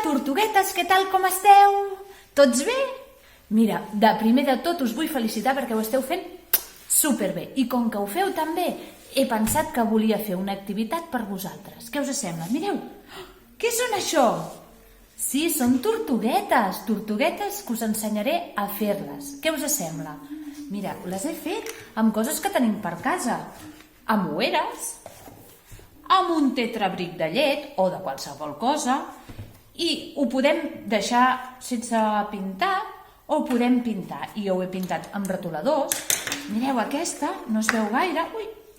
tortuguetes, què tal, com esteu? Tots bé? Mira, de primer de tot us vull felicitar perquè ho esteu fent superbé. I com que ho feu tan bé, he pensat que volia fer una activitat per vosaltres. Què us sembla? Mireu, què són això? Sí, són tortuguetes, tortuguetes que us ensenyaré a fer-les. Què us sembla? Mira, les he fet amb coses que tenim per casa. Amb oueres, amb un tetrabric de llet o de qualsevol cosa, i ho podem deixar sense pintar o ho podem pintar. I jo ho he pintat amb retoladors. Mireu, aquesta no es veu gaire,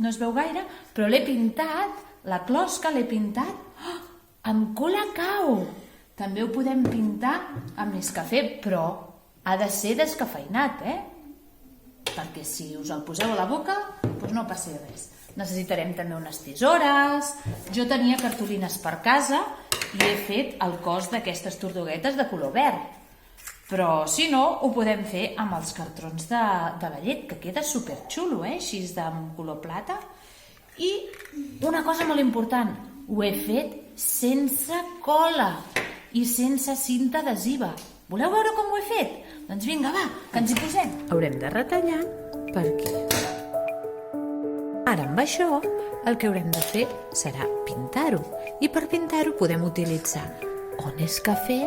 no es veu gaire, però l'he pintat, la closca l'he pintat amb Colacao. També ho podem pintar amb Nescafé, però ha de ser descafeïnat, perquè si us el poseu a la boca, doncs no passi res. Necessitarem també unes tisores. Jo tenia cartolines per casa i he fet el cos d'aquestes tortuguetes de color verd. Però si no, ho podem fer amb els cartrons de la llet, que queda superxulo, així de color plata. I una cosa molt important, ho he fet sense cola i sense cinta adhesiva. Voleu veure com ho he fet? Doncs vinga, va, que ens hi posem. Haurem de retallar per aquí. Ara amb això el que haurem de fer serà pintar-ho. I per pintar-ho podem utilitzar o Nescafé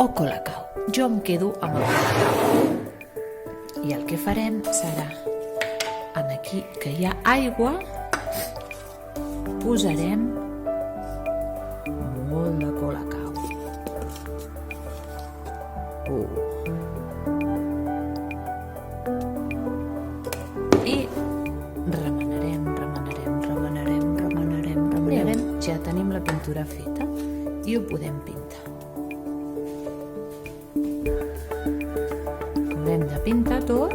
o Colacao. Jo em quedo amb el Colacao. I el que farem serà, en aquí que hi ha aigua, posarem molt de Colacao. I remenarem. Ja tenim la pintura feta i ho podem pintar. Haurem de pintar tot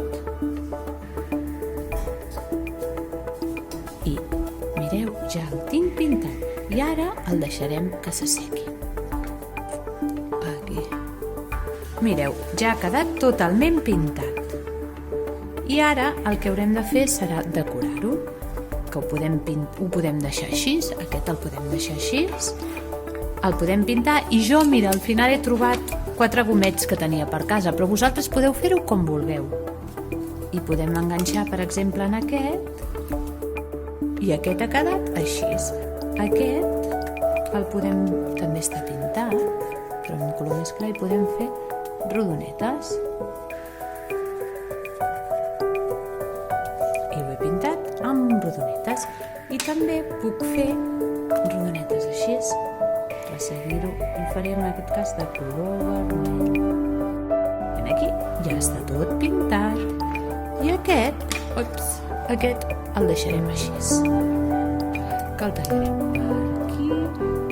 i mireu, ja el tinc pintat i ara el deixarem que s'assequi. Aquí. Mireu, ja ha quedat totalment pintat. I ara el que haurem de fer serà decorar-ho, que ho podem deixar així, aquest el podem deixar així, el podem pintar i jo, mira, al final he trobat 4 gomets que tenia per casa, però vosaltres podeu fer-ho com vulgueu. I podem enganxar, per exemple, en aquest, i aquest ha quedat així. Aquest el podem també estar pintat, però en un color més clar, i podem fer rodonetes. I ho he pintat amb rodonetes. I també puc fer rodonetes així. Resseguir-ho i faré en aquest cas de color vermell. I aquí ja està tot pintat. I aquest el deixarem així. Que el tallarem per aquí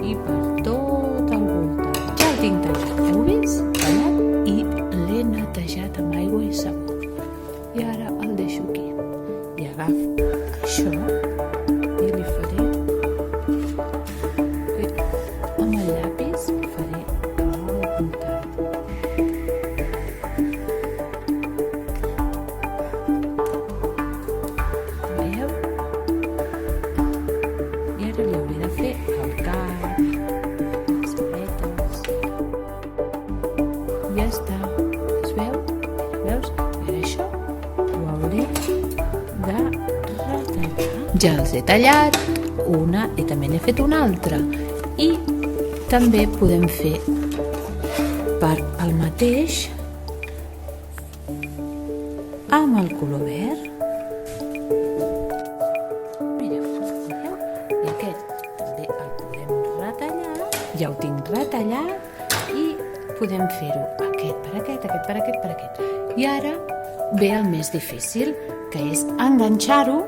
i per tot el voltant. Ja el tinc tallat, heu vist? Tallat i l'he netejat amb aigua i sabó. I ara el deixo aquí. I agafo això i li faré amb el llapis faré al voltant. Veieu? I ara li hauré de fer el cap, les aletes. Ja està. Es veu? Veus? I això ho hauré de retallar. Ja els he tallat una i també n'he fet una altra. I també podem fer per el mateix amb el color verd. Mireu. I aquest també el podem retallar. Ja ho tinc retallat i podem fer-ho aquest per aquest. I ara ve el més difícil, que és enganxar-ho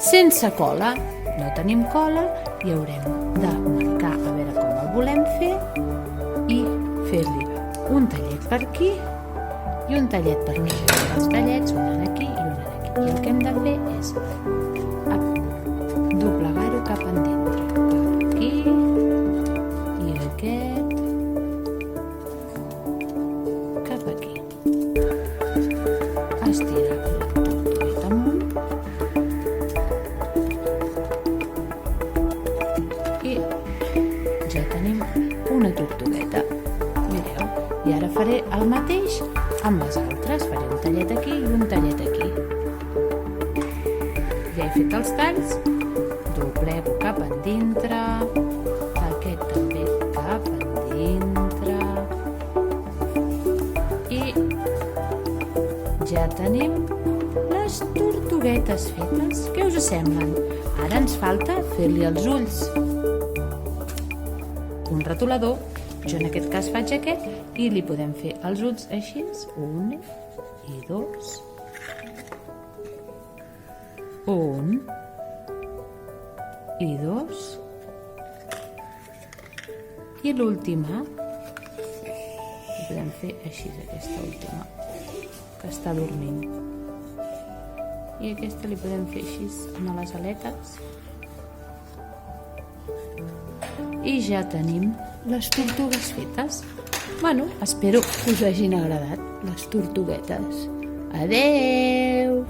sense cola. No tenim cola i haurem de marcar a veure com el volem fer i fer-li un tallet per aquí i un tallet per aquí. Els tallets, un aquí i un aquí. I el que hem de fer és doblegar-ho cap endintre. Cap aquí i aquest cap aquí. Estirar-lo tot amunt i ja tenim una Amb les altres faré un tallet aquí i un tallet aquí. Ja he fet els talls, doblego cap endintre, aquest també cap endintre, i ja tenim les tortuguetes fetes. Què us semblen? Ara ens falta fer-li els ulls. Un retolador, jo en aquest cas faig aquest, i li podem fer els ulls així, 1 i 2, 1 i 2, i l'última li podem fer així, aquesta última, que està dormint, i aquesta li podem fer així amb les aletes. I ja tenim les tortugues fetes. Bueno, espero que us hagin agradat les tortuguetes. Adeu!